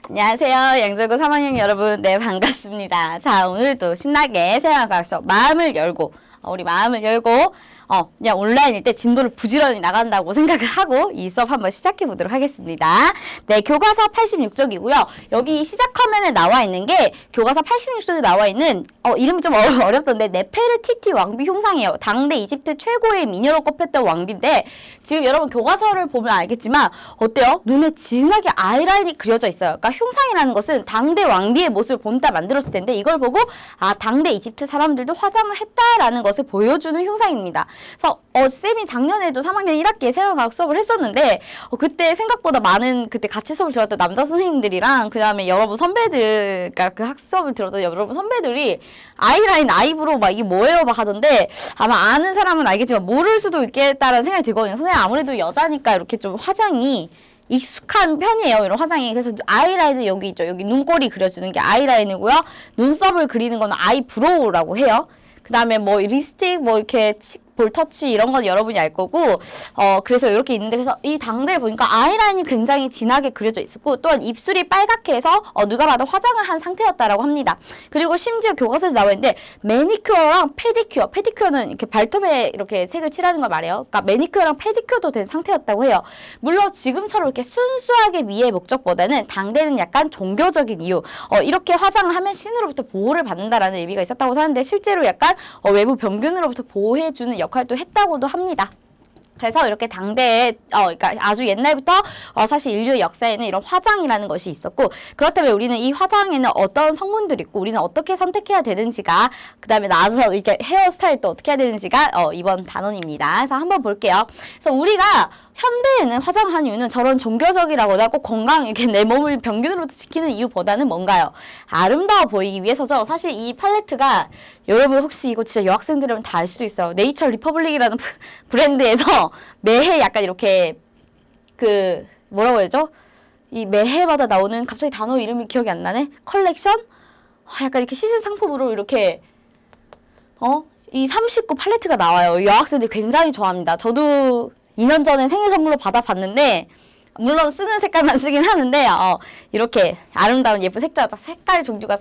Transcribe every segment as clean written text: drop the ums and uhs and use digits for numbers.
안녕하세요. 양재고 3학년 여러분. 네, 반갑습니다. 자, 오늘도 신나게 생활과학 수업 마음을 열고, 우리 마음을 열고, 그냥 온라인일 때 진도를 부지런히 나간다고 생각을 하고 이 수업 한번 시작해 보도록 하겠습니다. 네, 교과서 86쪽이고요. 여기 시작 화면에 나와 있는 게 교과서 86쪽에 나와 있는 이름이 좀 어렵던데 네페르티티 왕비 흉상이에요. 당대 이집트 최고의 미녀로 꼽혔던 왕비인데 지금 여러분 교과서를 보면 알겠지만 어때요? 눈에 진하게 아이라인이 그려져 있어요. 그러니까 흉상이라는 것은 당대 왕비의 모습을 본따 만들었을 텐데 이걸 보고 당대 이집트 사람들도 화장을 했다라는 것을 보여주는 흉상입니다. 그래서 쌤이 작년에도 3학년 1학기에 생활과학 수업을 했었는데 그때 생각보다 많은 그때 같이 수업을 들었던 남자 선생님들이랑 그 다음에 여러분 선배들 그러니까 그 학수업을 들었던 여러분 선배들이 아이라인 아이브로우 막 이게 뭐예요 막 하던데 아마 아는 사람은 알겠지만 모를 수도 있겠다라는 생각이 들거든요. 선생님 아무래도 여자니까 이렇게 좀 화장이 익숙한 편이에요. 이런 화장이. 그래서 아이라인은 여기 있죠. 여기 눈꼬리 그려주는 게 아이라인이고요. 눈썹을 그리는 거는 아이브로우라고 해요. 그 다음에 뭐 립스틱 뭐 이렇게 볼터치 이런 건 여러분이 알 거고 그래서 이렇게 있는데 그래서 이 당대를 보니까 아이라인이 굉장히 진하게 그려져 있었고 또한 입술이 빨갛게 해서 누가 봐도 화장을 한 상태였다라고 합니다. 그리고 심지어 교과서에 나와 있는데 매니큐어랑 페디큐어는 이렇게 발톱에 이렇게 색을 칠하는 걸 말해요. 그러니까 매니큐어랑 페디큐어도 된 상태였다고 해요. 물론 지금처럼 이렇게 순수하게 미의 목적보다는 당대는 약간 종교적인 이유 이렇게 화장을 하면 신으로부터 보호를 받는다라는 의미가 있었다고 하는데 실제로 약간 외부 병균으로부터 보호해주는 역할도 했다고도 합니다. 그래서 이렇게 당대에 그러니까 아주 옛날부터 사실 인류의 역사에는 이런 화장이라는 것이 있었고 그렇다면 우리는 이 화장에는 어떤 성분들이 있고 우리는 어떻게 선택해야 되는지가 그 다음에 나와서 이렇게 헤어스타일도 어떻게 해야 되는지가 이번 단원입니다. 그래서 한번 볼게요. 그래서 우리가 현대에는 화장을 하는 이유는 저런 종교적이라거나 꼭 건강 이렇게 내 몸을 병균으로부터 지키는 이유보다는 뭔가요? 아름다워 보이기 위해서죠. 사실 이 팔레트가 여러분 혹시 이거 진짜 여학생들이면 다 알 수도 있어요. 네이처 리퍼블릭이라는 브랜드에서 매해 약간 이렇게 그 뭐라고 해야죠? 이 매해마다 나오는 갑자기 단어 이름이 기억이 안 나네? 컬렉션? 약간 이렇게 시즌 상품으로 이렇게 이 39 팔레트가 나와요. 여학생들이 굉장히 좋아합니다. 저도 2년 전에 생일 선물로 받아봤는데 물론 쓰는 색깔만 쓰긴 하는데 이렇게 아름다운 예쁜 색깔 종류가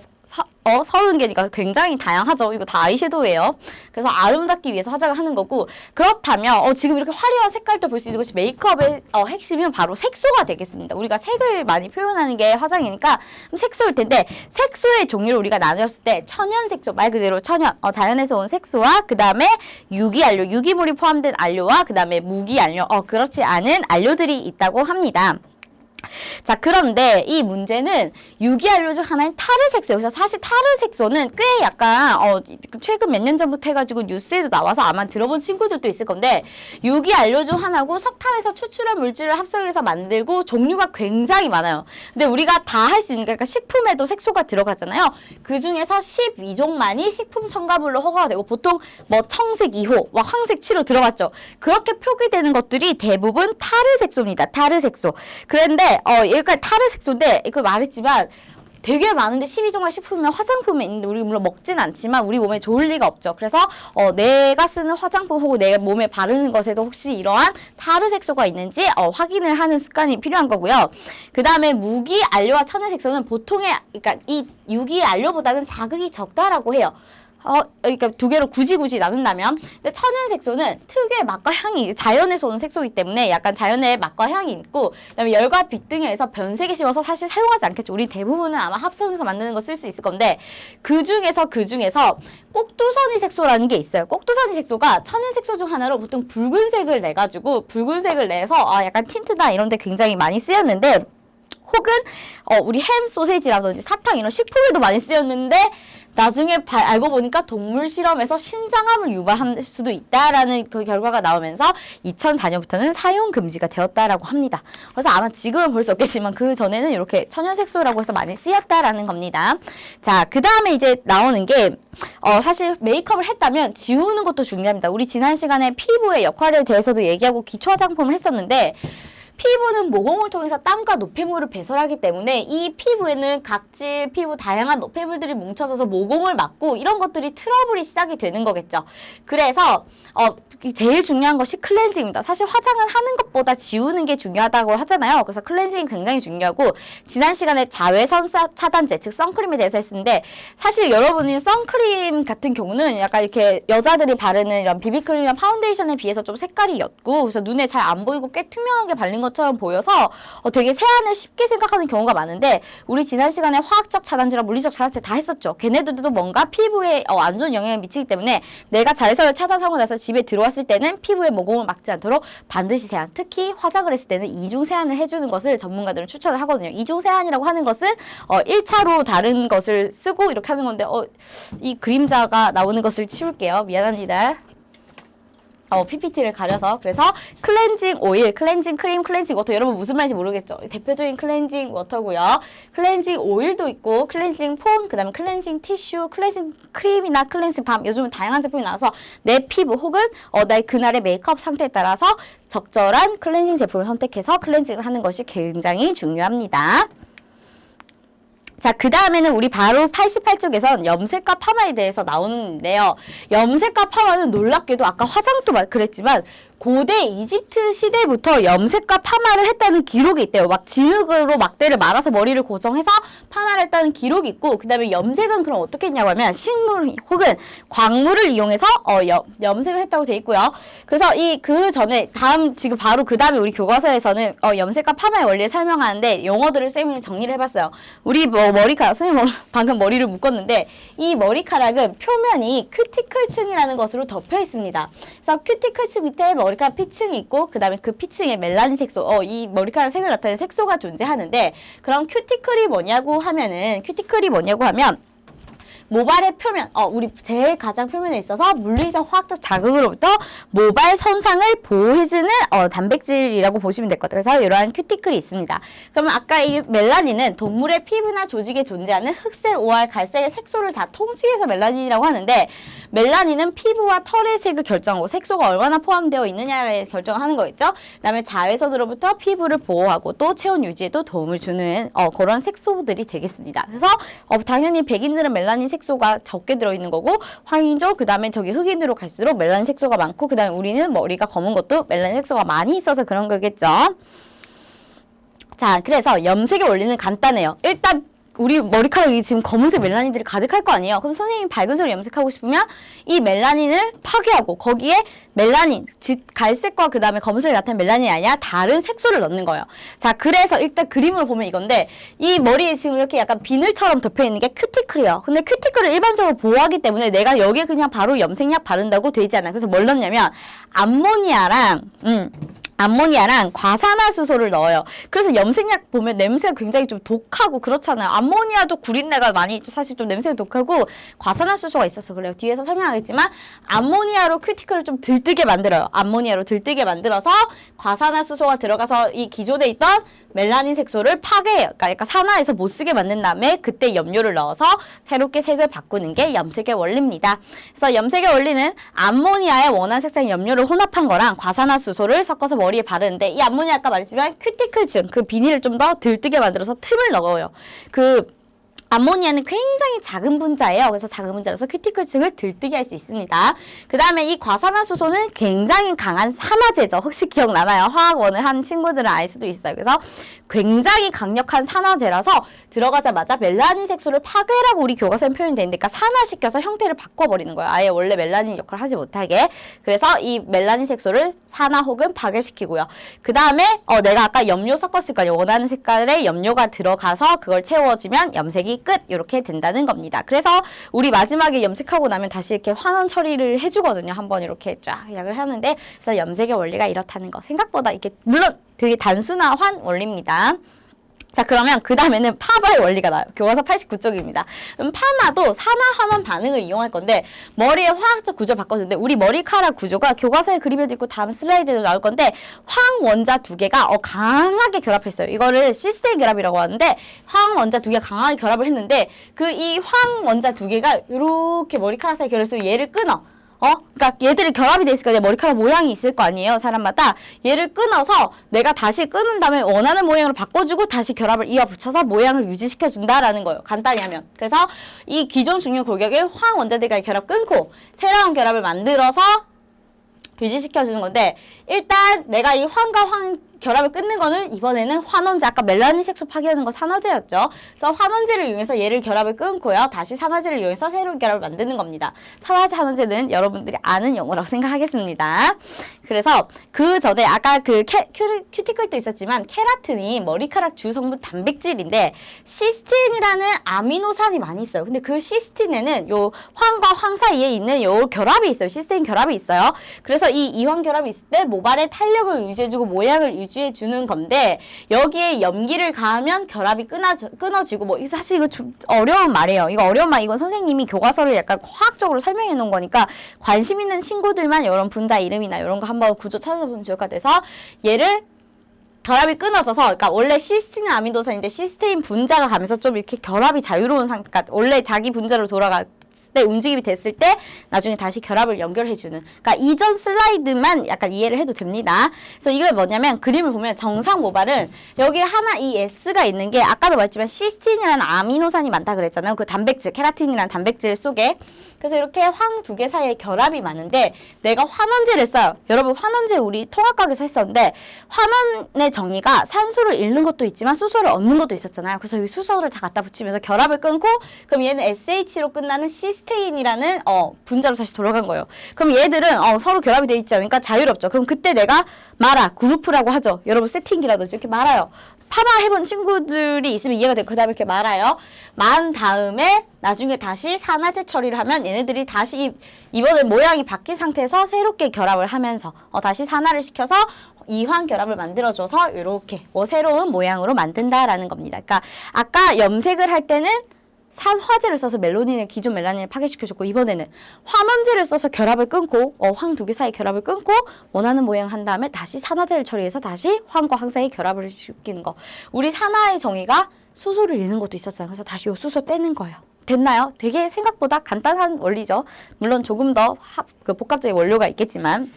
30개니까 굉장히 다양하죠. 이거 다 아이섀도우예요. 그래서 아름답기 위해서 화장을 하는 거고 그렇다면 지금 이렇게 화려한 색깔도 볼 수 있는 것이 메이크업의 핵심은 바로 색소가 되겠습니다. 우리가 색을 많이 표현하는 게 화장이니까 색소일 텐데 색소의 종류를 우리가 나누었을 때 천연색소, 말 그대로 천연, 자연에서 온 색소와 그 다음에 유기안료, 유기물이 포함된 안료와 그 다음에 무기안료, 그렇지 않은 안료들이 있다고 합니다. 자, 그런데 이 문제는 유기안료 중 하나인 타르색소예요. 그래서 사실 타르색소는 꽤 약간 최근 몇 년 전부터 해가지고 뉴스에도 나와서 아마 들어본 친구들도 있을 건데 유기안료 중 하나고 석탄에서 추출한 물질을 합성해서 만들고 종류가 굉장히 많아요. 근데 우리가 다 할 수 있는 게 그러니까 식품에도 색소가 들어가잖아요. 그 중에서 12종만이 식품 첨가물로 허가가 되고 보통 뭐 청색 2호, 황색 7호 들어갔죠. 그렇게 표기되는 것들이 대부분 타르색소입니다. 타르색소. 그런데 여기까지 타르색소인데 이거 말했지만 되게 많은데 12종만 식품이면 화장품에 있는데 우리 물론 먹진 않지만 우리 몸에 좋을 리가 없죠. 그래서 내가 쓰는 화장품 혹은 내 몸에 바르는 것에도 혹시 이러한 타르색소가 있는지 확인을 하는 습관이 필요한 거고요. 그 다음에 무기안료와 천연색소는 보통의 그러니까 이 유기안료보다는 자극이 적다라고 해요. 그러니까 두 개로 굳이 나눈다면 근데 천연색소는 특유의 맛과 향이 자연에서 오는 색소이기 때문에 약간 자연의 맛과 향이 있고 그다음에 열과 빛 등에 의해서 변색이 심해서 사실 사용하지 않겠죠. 우리 대부분은 아마 합성해서 만드는 거 쓸 수 있을 건데 그 중에서 꼭두선이 색소라는 게 있어요. 꼭두선이 색소가 천연색소 중 하나로 보통 붉은색을 내가지고 붉은색을 내서 약간 틴트나 이런 데 굉장히 많이 쓰였는데 혹은 우리 햄 소세지라든지 사탕 이런 식품에도 많이 쓰였는데 나중에 알고 보니까 동물 실험에서 신장암을 유발할 수도 있다라는 그 결과가 나오면서 2004년부터는 사용 금지가 되었다라고 합니다. 그래서 아마 지금은 볼 수 없겠지만 그 전에는 이렇게 천연색소라고 해서 많이 쓰였다라는 겁니다. 자, 그 다음에 이제 나오는 게 사실 메이크업을 했다면 지우는 것도 중요합니다. 우리 지난 시간에 피부의 역할에 대해서도 얘기하고 기초 화장품을 했었는데 피부는 모공을 통해서 땀과 노폐물을 배설하기 때문에 이 피부에는 각질, 피부 다양한 노폐물들이 뭉쳐져서 모공을 막고 이런 것들이 트러블이 시작이 되는 거겠죠. 그래서 제일 중요한 것이 클렌징입니다. 사실 화장은 하는 것보다 지우는 게 중요하다고 하잖아요. 그래서 클렌징이 굉장히 중요하고 지난 시간에 자외선 차단제, 즉 선크림에 대해서 했는데 사실 여러분이 선크림 같은 경우는 약간 이렇게 여자들이 바르는 이런 비비크림이나 파운데이션에 비해서 좀 색깔이 옅고 그래서 눈에 잘 안 보이고 꽤 투명하게 발린 것처럼 보여서 되게 세안을 쉽게 생각하는 경우가 많은데 우리 지난 시간에 화학적 차단제랑 물리적 차단제 다 했었죠. 걔네들도 뭔가 피부에 안 좋은 영향을 미치기 때문에 내가 자외선을 차단하고 나서 집에 들어왔을 때는 피부에 모공을 막지 않도록 반드시 세안, 특히 화장을 했을 때는 이중 세안을 해주는 것을 전문가들은 추천을 하거든요. 이중 세안이라고 하는 것은 1차로 다른 것을 쓰고 이렇게 하는 건데 이 그림자가 나오는 것을 치울게요. 미안합니다. PPT를 가려서. 그래서 클렌징 오일, 클렌징 크림, 클렌징 워터. 여러분 무슨 말인지 모르겠죠? 대표적인 클렌징 워터고요. 클렌징 오일도 있고 클렌징 폼, 그 다음에 클렌징 티슈, 클렌징 크림이나 클렌징 밤. 요즘은 다양한 제품이 나와서 내 피부 혹은 나의 그날의 메이크업 상태에 따라서 적절한 클렌징 제품을 선택해서 클렌징을 하는 것이 굉장히 중요합니다. 자, 그 다음에는 우리 바로 88쪽에선 염색과 파마에 대해서 나오는데요. 염색과 파마는 놀랍게도 아까 화장도 그랬지만 고대 이집트 시대부터 염색과 파마를 했다는 기록이 있대요. 막 진흙으로 막대를 말아서 머리를 고정해서 파마를 했다는 기록이 있고 그 다음에 염색은 그럼 어떻게 했냐고 하면 식물 혹은 광물을 이용해서 염색을 했다고 돼 있고요. 그래서 그 전에 지금 바로 그 다음에 우리 교과서에서는 염색과 파마의 원리를 설명하는데 용어들을 쌤이 정리를 해봤어요. 우리 머리카락, 선생님 방금 머리를 묶었는데 이 머리카락은 표면이 큐티클층이라는 것으로 덮여 있습니다. 그래서 큐티클층 밑에 머리카락 피층이 있고 그 다음에 그 피층에 멜라닌 색소, 이 머리카락 색을 나타내는 색소가 존재하는데 그럼 큐티클이 뭐냐고 하면 모발의 표면, 우리 제일 가장 표면에 있어서 물리적 화학적 자극으로부터 모발 손상을 보호해주는 단백질이라고 보시면 될 것 같아요. 그래서 이러한 큐티클이 있습니다. 그러면 아까 이 멜라닌은 동물의 피부나 조직에 존재하는 흑색, 오알, 갈색의 색소를 다 통칭해서 멜라닌이라고 하는데 멜라닌은 피부와 털의 색을 결정하고 색소가 얼마나 포함되어 있느냐에 결정하는 거겠죠. 그 다음에 자외선으로부터 피부를 보호하고 또 체온 유지에도 도움을 주는 그런 색소들이 되겠습니다. 그래서 당연히 백인들은 멜라닌 색소가 적게 들어있는 거고 황인조 그 다음에 저기 흑인으로 갈수록 멜라닌 색소가 많고 그 다음에 우리는 머리가 검은 것도 멜라닌 색소가 많이 있어서 그런 거겠죠. 자, 그래서 염색의 원리는 간단해요. 일단 우리 머리카락이 지금 검은색 멜라닌들이 가득할 거 아니에요. 그럼 선생님이 밝은 색으로 염색하고 싶으면 이 멜라닌을 파괴하고 거기에 멜라닌, 즉 갈색과 그 다음에 검은색이 나타난 멜라닌이 아니라 다른 색소를 넣는 거예요. 자, 그래서 일단 그림으로 보면 이건데 이 머리에 지금 이렇게 약간 비늘처럼 덮여있는 게 큐티클이에요. 근데 큐티클을 일반적으로 보호하기 때문에 내가 여기에 그냥 바로 염색약 바른다고 되지 않아요. 그래서 뭘 넣냐면 암모니아랑 과산화수소를 넣어요. 그래서 염색약 보면 냄새가 굉장히 좀 독하고 그렇잖아요. 암모니아도 구린내가 많이 있죠. 사실 좀 냄새가 독하고 과산화수소가 있어서 그래요. 뒤에서 설명하겠지만 암모니아로 큐티클을 좀 들뜨게 만들어요. 암모니아로 들뜨게 만들어서 과산화수소가 들어가서 이 기존에 있던 멜라닌 색소를 파괴해요. 그러니까 산화해서 못 쓰게 만든 다음에 그때 염료를 넣어서 새롭게 색을 바꾸는 게 염색의 원리입니다. 그래서 염색의 원리는 암모니아에 원한 색상의 염료를 혼합한 거랑 과산화수소를 섞어서 머리에 바르는데 이 암모니아 아까 말했지만 큐티클층 그 비닐을 좀 더 들뜨게 만들어서 틈을 넣어요. 암모니아는 굉장히 작은 분자예요. 그래서 작은 분자라서 큐티클층을 들뜨게 할 수 있습니다. 그 다음에 이 과산화수소는 굉장히 강한 산화제죠. 혹시 기억나나요? 화학원을 한 친구들은 알 수도 있어요. 그래서 굉장히 강력한 산화제라서 들어가자마자 멜라닌 색소를 파괴라고 우리 교과서에 표현이 되는데 그러니까 산화시켜서 형태를 바꿔버리는 거예요. 아예 원래 멜라닌 역할을 하지 못하게. 그래서 이 멜라닌 색소를 산화 혹은 파괴시키고요. 그 다음에 내가 아까 염료 섞었을 거예요. 원하는 색깔의 염료가 들어가서 그걸 채워지면 염색이 끝 이렇게 된다는 겁니다. 그래서 우리 마지막에 염색하고 나면 다시 이렇게 환원 처리를 해주거든요. 한번 이렇게 쫙 약을 하는데 그래서 염색의 원리가 이렇다는 거. 생각보다 이게 물론 되게 단순한 원리입니다. 자, 그러면 그 다음에는 파마의 원리가 나와요. 교과서 89쪽입니다. 파마도 산화환원 반응을 이용할 건데 머리의 화학적 구조 바꿔주는데 우리 머리카락 구조가 교과서에 그림에도 있고 다음 슬라이드에도 나올 건데 황원자 두 개가 강하게 결합했어요. 이거를 시스테 결합이라고 하는데 황원자 두 개가 강하게 결합을 했는데 이 황원자 두 개가 이렇게 머리카락 사이 결합해서 얘를 끊어. 그러니까 얘들이 결합이 돼 있으니까 내 머리카락 모양이 있을 거 아니에요, 사람마다. 얘를 끊어서 내가 다시 끊은 다음에 원하는 모양으로 바꿔주고 다시 결합을 이어 붙여서 모양을 유지시켜 준다라는 거예요, 간단히 하면. 그래서 이 기존 중력 골격의 황 원자들과의 결합 끊고 새로운 결합을 만들어서 유지시켜주는 건데, 일단 내가 이 황과 황 결합을 끊는 거는 이번에는 환원제, 아까 멜라닌 색소 파괴하는 거 산화제였죠. 그래서 환원제를 이용해서 얘를 결합을 끊고요. 다시 산화제를 이용해서 새로운 결합을 만드는 겁니다. 산화제, 환원제는 여러분들이 아는 용어라고 생각하겠습니다. 그래서 그 전에 아까 그 큐티클도 있었지만 케라틴이 머리카락 주 성분 단백질인데 시스틴이라는 아미노산이 많이 있어요. 근데 그 시스틴에는 요 황과 황 사이에 있는 요 결합이 있어요. 시스틴 결합이 있어요. 그래서 이 이황 결합이 있을 때 모발의 탄력을 유지해주고 모양을 유지해주는 건데, 여기에 염기를 가하면 결합이 끊어지고, 뭐 사실 이거 좀 어려운 말이에요. 이거 어려운 말, 이건 선생님이 교과서를 약간 과학적으로 설명해 놓은 거니까 관심 있는 친구들만 이런 분자 이름이나 이런 거 한번 구조 찾아보면 좋을 것 같아서, 얘를 결합이 끊어져서, 그러니까 원래 시스틴 아미노산인데 시스테인 분자가 가면서 좀 이렇게 결합이 자유로운 상태, 그러니까 원래 자기 분자로 돌아가 때 움직임이 됐을 때 나중에 다시 결합을 연결해주는, 그러니까 이전 슬라이드만 약간 이해를 해도 됩니다. 그래서 이게 뭐냐면, 그림을 보면 정상 모발은 여기 하나 이 S가 있는 게 아까도 말했지만 시스틴이라는 아미노산이 많다 그랬잖아요. 그 단백질, 케라틴이라는 단백질 속에. 그래서 이렇게 황 두 개 사이에 결합이 많은데 내가 환원제를 써요. 여러분, 환원제 우리 통합과학에서 했었는데 환원의 정의가 산소를 잃는 것도 있지만 수소를 얻는 것도 있었잖아요. 그래서 이 수소를 다 갖다 붙이면서 결합을 끊고, 그럼 얘는 SH로 끝나는 시스테인이라는 분자로 다시 돌아간 거예요. 그럼 얘들은 서로 결합이 돼 있지 않으니까 자유롭죠. 그럼 그때 내가 말아, 그룹프라고 하죠. 여러분 세팅기라든지 이렇게 말아요. 파마 해본 친구들이 있으면 이해가 되고, 그 다음에 이렇게 말아요. 만 다음에 나중에 다시 산화제 처리를 하면 얘네들이 다시 이번에 모양이 바뀐 상태에서 새롭게 결합을 하면서 다시 산화를 시켜서 이황 결합을 만들어줘서 이렇게 새로운 모양으로 만든다라는 겁니다. 그러니까 아까 염색을 할 때는 산화제를 써서 기존 멜라닌을 파괴시켜줬고, 이번에는 환원제를 써서 결합을 끊고 황 두 개 사이 결합을 끊고 원하는 모양 한 다음에 다시 산화제를 처리해서 다시 황과 황 사이 결합을 시키는 거. 우리 산화의 정의가 수소를 잃는 것도 있었잖아요. 그래서 다시 요 수소 떼는 거예요. 됐나요? 되게 생각보다 간단한 원리죠. 물론 조금 더 복합적인 원료가 있겠지만.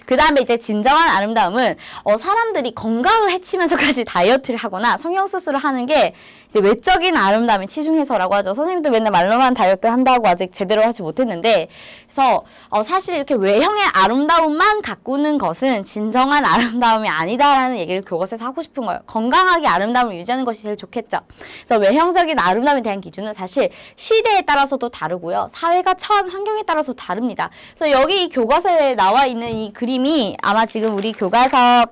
그 다음에 이제 진정한 아름다움은 사람들이 건강을 해치면서까지 다이어트를 하거나 성형수술을 하는 게 이제 외적인 아름다움에 치중해서라고 하죠. 선생님도 맨날 말로만 다이어트 한다고 아직 제대로 하지 못했는데, 그래서 사실 이렇게 외형의 아름다움만 가꾸는 것은 진정한 아름다움이 아니다라는 얘기를 교과서에서 하고 싶은 거예요. 건강하게 아름다움을 유지하는 것이 제일 좋겠죠. 그래서 외형적인 아름다움에 대한 기준은 사실 시대에 따라서도 다르고요. 사회가 처한 환경에 따라서 다릅니다. 그래서 여기 이 교과서에 나와 있는 이 그림이 아마 지금 우리 교과서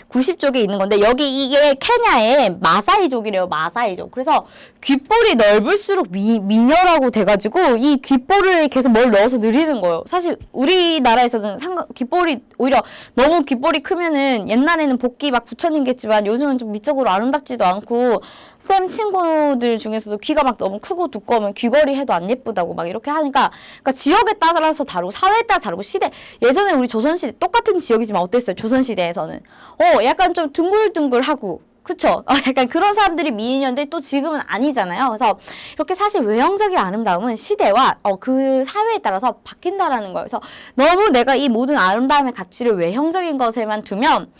90쪽에 있는 건데, 여기 이게 케냐의 마사이족이래요. 마사이족. 그래서 귓볼이 넓을수록 미녀라고 돼가지고 이 귓볼을 계속 뭘 넣어서 늘리는 거예요. 사실 우리나라에서는 귓볼이 오히려 너무 귓볼이 크면은, 옛날에는 복기 막 붙여있는 게 있지만 요즘은 좀 미적으로 아름답지도 않고, 쌤 친구들 중에서도 귀가 막 너무 크고 두꺼우면 귀걸이 해도 안 예쁘다고 막 이렇게 하니까, 그러니까 지역에 따라서 다르고 사회에 따라 다르고 예전에 우리 조선시대 똑같은 지역이지만 어땠어요? 조선시대에서는 약간 좀 둥글둥글하고, 그쵸? 약간 그런 사람들이 미인이었는데 또 지금은 아니잖아요. 그래서 이렇게 사실 외형적인 아름다움은 시대와 그 사회에 따라서 바뀐다라는 거예요. 그래서 너무 내가 이 모든 아름다움의 가치를 외형적인 것에만 두면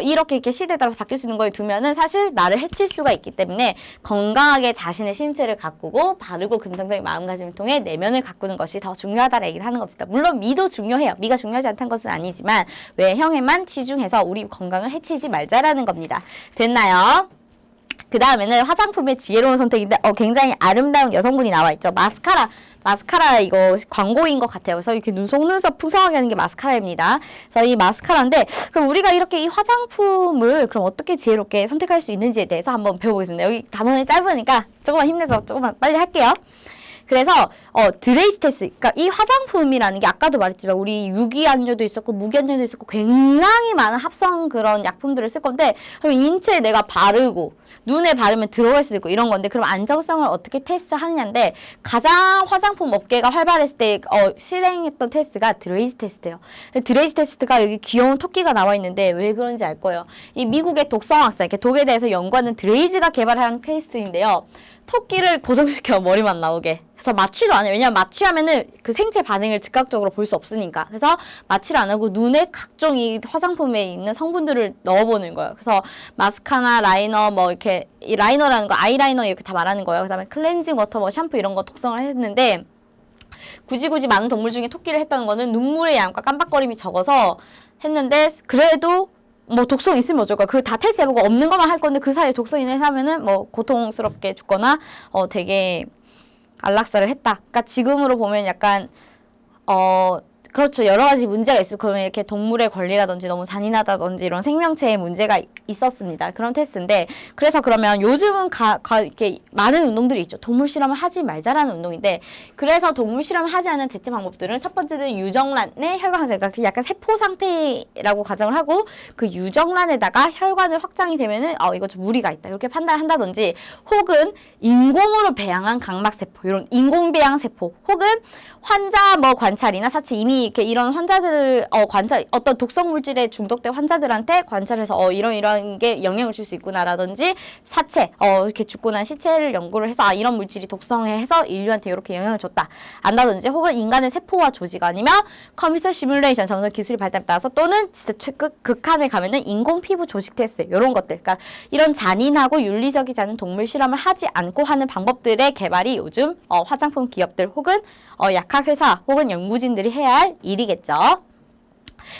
이렇게 시대에 따라서 바뀔 수 있는 거에 두면은 사실 나를 해칠 수가 있기 때문에 건강하게 자신의 신체를 가꾸고 바르고 긍정적인 마음가짐을 통해 내면을 가꾸는 것이 더 중요하다라는 얘기를 하는 겁니다. 물론 미도 중요해요. 미가 중요하지 않다는 것은 아니지만 외형에만 치중해서 우리 건강을 해치지 말자라는 겁니다. 됐나요? 그 다음에는 화장품의 지혜로운 선택인데 굉장히 아름다운 여성분이 나와 있죠. 마스카라 이거 광고인 것 같아요. 그래서 이렇게 속눈썹 풍성하게 하는 게 마스카라입니다. 그래서 이 마스카라인데, 그럼 우리가 이렇게 이 화장품을 그럼 어떻게 지혜롭게 선택할 수 있는지에 대해서 한번 배워보겠습니다. 여기 단원이 짧으니까 조금만 힘내서 조금만 빨리 할게요. 그래서 드레이스테스, 그러니까 이 화장품이라는 게 아까도 말했지만 우리 유기안료도 있었고 무기안료도 있었고 굉장히 많은 합성 그런 약품들을 쓸 건데, 그럼 인체에 내가 바르고 눈에 바르면 들어갈 수도 있고 이런 건데, 그럼 안정성을 어떻게 테스트하느냐인데, 가장 화장품 업계가 활발했을 때 실행했던 테스트가 드레이즈 테스트예요. 드레이즈 테스트가 여기 귀여운 토끼가 나와 있는데 왜 그런지 알 거예요. 이 미국의 독성학자, 이렇게 독에 대해서 연구하는 드레이즈가 개발한 테스트인데요. 토끼를 고정시켜 머리만 나오게. 그래서 마취도 안 해요. 왜냐면 마취하면은 그 생체 반응을 즉각적으로 볼 수 없으니까. 그래서 마취를 안 하고 눈에 각종 이 화장품에 있는 성분들을 넣어보는 거예요. 그래서 마스카라, 라이너, 뭐 이렇게, 이 라이너라는 거, 아이라이너 이렇게 다 말하는 거예요. 그 다음에 클렌징 워터, 뭐 샴푸 이런 거 독성을 했는데, 굳이 많은 동물 중에 토끼를 했다는 거는 눈물의 양과 깜빡거림이 적어서 했는데, 그래도 뭐 독성 있으면 어쩔 거야. 그 다 테스트해보고 없는 것만 할 건데 그 사이에 독성 있는 하면은 뭐 고통스럽게 죽거나 되게 안락사를 했다. 그러니까 지금으로 보면 약간 그렇죠. 여러 가지 문제가 있을 거면 이렇게 동물의 권리라든지 너무 잔인하다든지 이런 생명체의 문제가 있었습니다. 그런 테스트인데, 그래서 그러면 요즘은 이렇게 많은 운동들이 있죠. 동물 실험을 하지 말자라는 운동인데, 그래서 동물 실험을 하지 않는 대체 방법들은 첫 번째는 유정란의 혈관세, 그러니까 약간 세포 상태라고 가정을 하고 그 유정란에다가 혈관을 확장이 되면은 이거 좀 무리가 있다 이렇게 판단한다든지, 혹은 인공으로 배양한 각막세포, 이런 인공 배양 세포, 혹은 환자 뭐 관찰이나 사체, 이미 이렇게 이런 환자들을 관찰, 어떤 독성 물질에 중독된 환자들한테 관찰해서 이런 게 영향을 줄 수 있구나라든지, 사체 이렇게 죽고 난 시체를 연구를 해서 이런 물질이 독성해 해서 인류한테 이렇게 영향을 줬다 안다든지, 혹은 인간의 세포와 조직, 아니면 컴퓨터 시뮬레이션 점점 기술이 발달에 따라서, 또는 진짜 극한에 가면은 인공 피부 조직 테스트, 이런 것들. 그러니까 이런 잔인하고 윤리적이지 않은 동물 실험을 하지 않고 하는 방법들의 개발이 요즘 화장품 기업들 혹은 약학 회사 혹은 연구진들이 해야 할 일이겠죠.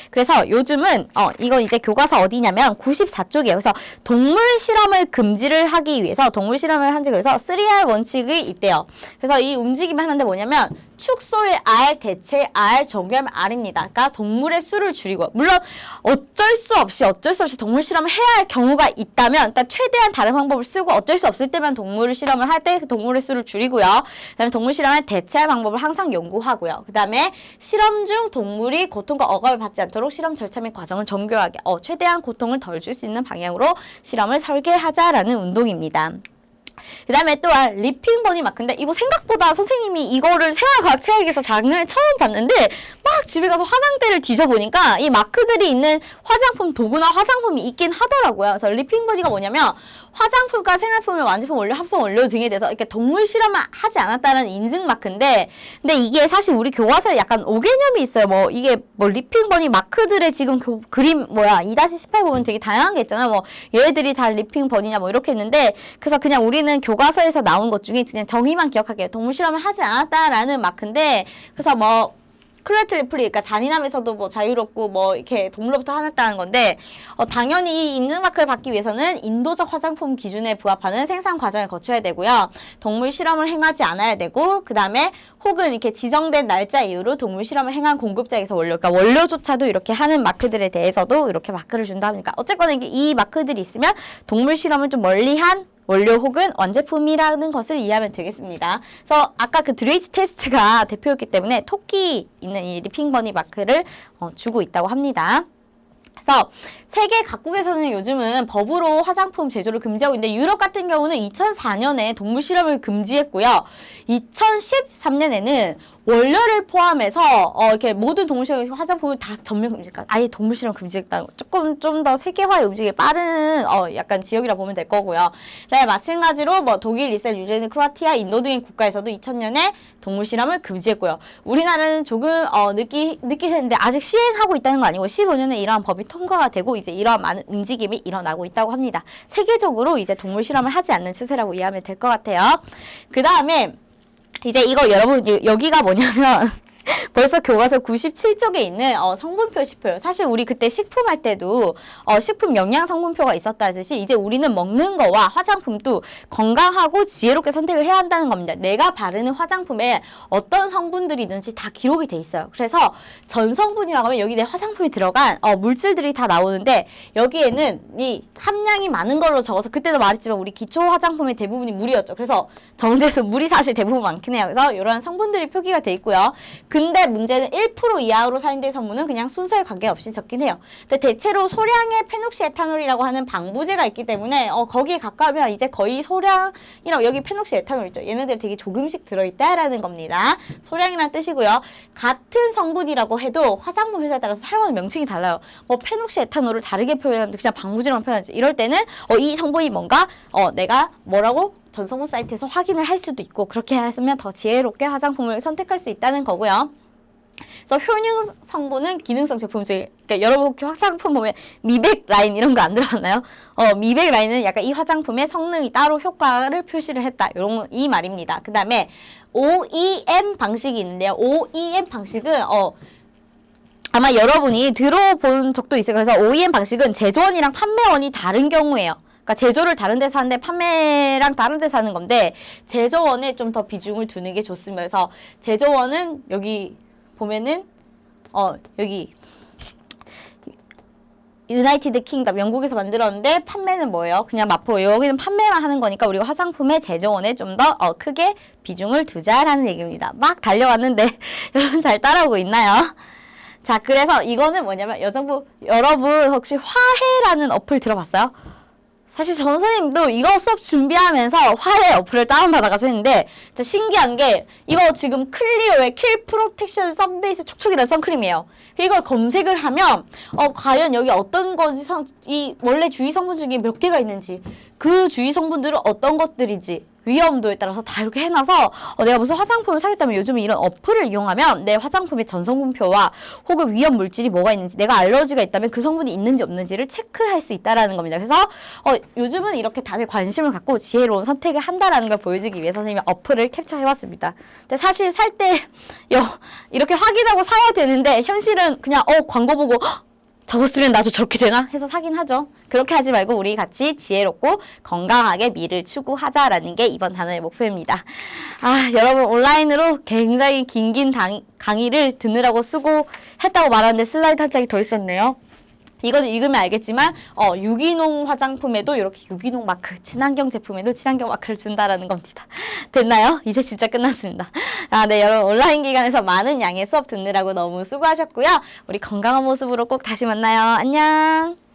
그래서 요즘은 이건 이제 교과서 어디냐면 94쪽이에요. 그래서 동물 실험을 금지를 하기 위해서, 동물 실험을 한지 그래서 3R 원칙이 있대요. 그래서 이 움직임이 하나인데 뭐냐면 축소의 R, 대체 R, 정교하면 R입니다. 그러니까 동물의 수를 줄이고, 물론 어쩔 수 없이 동물 실험을 해야 할 경우가 있다면 일단 최대한 다른 방법을 쓰고, 어쩔 수 없을 때만 동물 실험을 할 때 그 동물의 수를 줄이고요. 그다음에 동물 실험을 대체할 방법을 항상 연구하고요. 그다음에 실험 중 동물이 고통과 억압을 받지 않도록 실험 절차 및 과정을 정교하게 최대한 고통을 덜 줄 수 있는 방향으로 실험을 설계하자라는 운동입니다. 그 다음에 또한 리핑 버니 마크인데, 이거 생각보다 선생님이 이거를 생활과학 책에서 작년에 처음 봤는데, 막 집에 가서 화장대를 뒤져보니까 이 마크들이 있는 화장품 도구나 화장품이 있긴 하더라고요. 그래서 리핑 버니가 뭐냐면 화장품과 생활품의 완제품 원료, 합성 원료 등에 대해서 이렇게 동물 실험을 하지 않았다는 인증 마크인데, 근데 이게 사실 우리 교과서에 약간 오개념이 있어요. 뭐 이게 뭐 리핑 버니 마크들의 지금 그림 2-18 보면 되게 다양한 게 있잖아요. 뭐 얘들이 다 리핑 버니냐 뭐 이렇게 있는데, 그래서 그냥 우리는 교과서에서 나온 것 중에 그냥 정의만 기억할게요. 동물 실험을 하지 않았다라는 마크인데, 그래서 뭐 크루얼티 프리, 그러니까 잔인함에서도 뭐 자유롭고 뭐 이렇게 동물로부터 하났다는 건데, 당연히 이 인증 마크를 받기 위해서는 인도적 화장품 기준에 부합하는 생산 과정을 거쳐야 되고요. 동물 실험을 행하지 않아야 되고, 그 다음에 혹은 이렇게 지정된 날짜 이후로 동물 실험을 행한 공급자에서 그러니까 원료조차도 이렇게 하는 마크들에 대해서도 이렇게 마크를 준다 하니까, 어쨌거나 이 마크들이 있으면 동물 실험을 좀 멀리한 원료 혹은 완제품이라는 것을 이해하면 되겠습니다. 그래서 아까 그 드레이즈 테스트가 대표였기 때문에 토끼 있는 이 리핑버니 마크를 주고 있다고 합니다. 그래서 세계 각국에서는 요즘은 법으로 화장품 제조를 금지하고 있는데, 유럽 같은 경우는 2004년에 동물 실험을 금지했고요. 2013년에는 원료를 포함해서 이렇게 모든 동물 실험 화장품을 다 전면 금지니까 아예 동물 실험 금지했다. 조금 좀 더 세계화의 움직임이 빠른 약간 지역이라 보면 될 거고요. 네, 마찬가지로 뭐 독일, 이스라엘, 뉴질랜드, 크로아티아, 인도 등의 국가에서도 2000년에 동물 실험을 금지했고요. 우리나라는 조금 늦게 했는데 아직 시행하고 있다는 거 아니고 15년에 이러한 법이 통과가 되고 이제 이러한 많은 움직임이 일어나고 있다고 합니다. 세계적으로 이제 동물 실험을 하지 않는 추세라고 이해하면 될 것 같아요. 그 다음에 이제 이거 여러분 여기가 뭐냐면 벌써 교과서 97쪽에 있는 성분표 식표요. 사실 우리 그때 식품 할 때도 식품 영양 성분표가 있었다듯이 이제 우리는 먹는 거와 화장품도 건강하고 지혜롭게 선택을 해야 한다는 겁니다. 내가 바르는 화장품에 어떤 성분들이 있는지 다 기록이 돼 있어요. 그래서 전성분이라고 하면 여기 내 화장품이 들어간 물질들이 다 나오는데, 여기에는 이 함량이 많은 걸로 적어서, 그때도 말했지만 우리 기초 화장품의 대부분이 물이었죠. 그래서 정제수 물이 사실 대부분 많긴 해요. 그래서 이런 성분들이 표기가 돼 있고요. 근데 문제는 1% 이하로 사용된 성분은 그냥 순서에 관계없이 적긴 해요. 근데 대체로 소량의 페녹시에탄올이라고 하는 방부제가 있기 때문에 거기에 가까우면 이제 거의 소량이라고, 여기 페녹시에탄올 있죠. 얘네들 되게 조금씩 들어있다라는 겁니다. 소량이라는 뜻이고요. 같은 성분이라고 해도 화장품 회사에 따라서 사용하는 명칭이 달라요. 뭐 페녹시에탄올을 다르게 표현하는데 그냥 방부제로만 표현하지. 이럴 때는 이 성분이 뭔가 내가 뭐라고 전성분 사이트에서 확인을 할 수도 있고, 그렇게 하면 더 지혜롭게 화장품을 선택할 수 있다는 거고요. 그래서 효능 성분은 기능성 제품 중에, 그러니까 여러분 혹시 화장품 보면 미백 라인 이런 거 안 들어봤나요? 미백 라인은 약간 이 화장품의 성능이 따로 효과를 표시를 했다, 이 말입니다. 그 다음에 OEM 방식이 있는데요. OEM 방식은 아마 여러분이 들어본 적도 있어요. 그래서 OEM 방식은 제조원이랑 판매원이 다른 경우예요. 그러니까 제조를 다른 데서 하는데 판매랑 다른 데서 하는 건데, 제조원에 좀 더 비중을 두는 게 좋습니다. 그래서 제조원은 여기 보면은 여기 유나이티드 킹덤, 영국에서 만들었는데, 판매는 뭐예요? 그냥 마포. 여기는 판매만 하는 거니까 우리가 화장품의 제조원에 좀 더 크게 비중을 두자라는 얘기입니다. 막 달려왔는데 여러분 잘 따라오고 있나요? 자, 그래서 이거는 뭐냐면 여러분 혹시 화해라는 어플 들어봤어요? 사실 전 선생님도 이거 수업 준비하면서 화해 어플을 다운받아가지고 했는데, 진짜 신기한 게, 이거 지금 클리오의 킬 프로텍션 선베이스 촉촉이라는 선크림이에요. 이걸 검색을 하면 과연 여기 어떤 것이 이 원래 주의 성분 중에 몇 개가 있는지, 그 주의 성분들은 어떤 것들인지, 위험도에 따라서 다 이렇게 해놔서 내가 무슨 화장품을 사겠다면 요즘 이런 어플을 이용하면 내 화장품의 전성분표와 혹은 위험 물질이 뭐가 있는지, 내가 알러지가 있다면 그 성분이 있는지 없는지를 체크할 수 있다라는 겁니다. 그래서 요즘은 이렇게 다들 관심을 갖고 지혜로운 선택을 한다라는 걸 보여주기 위해서 선생님이 어플을 캡처해봤습니다. 근데 사실 살 때 이렇게 확인하고 사야 되는데, 현실은 그냥 광고 보고 저거 쓰면 나도 저렇게 되나? 해서 사긴 하죠. 그렇게 하지 말고 우리 같이 지혜롭고 건강하게 미를 추구하자라는 게 이번 단어의 목표입니다. 여러분 온라인으로 굉장히 긴 강의를 듣느라고 수고했다고 말하는데 슬라이드 한 장이 더 있었네요. 이거는 읽으면 알겠지만 유기농 화장품에도 이렇게 유기농 마크, 친환경 제품에도 친환경 마크를 준다라는 겁니다. 됐나요? 이제 진짜 끝났습니다. 네, 여러분 온라인 기간에서 많은 양의 수업 듣느라고 너무 수고하셨고요. 우리 건강한 모습으로 꼭 다시 만나요. 안녕.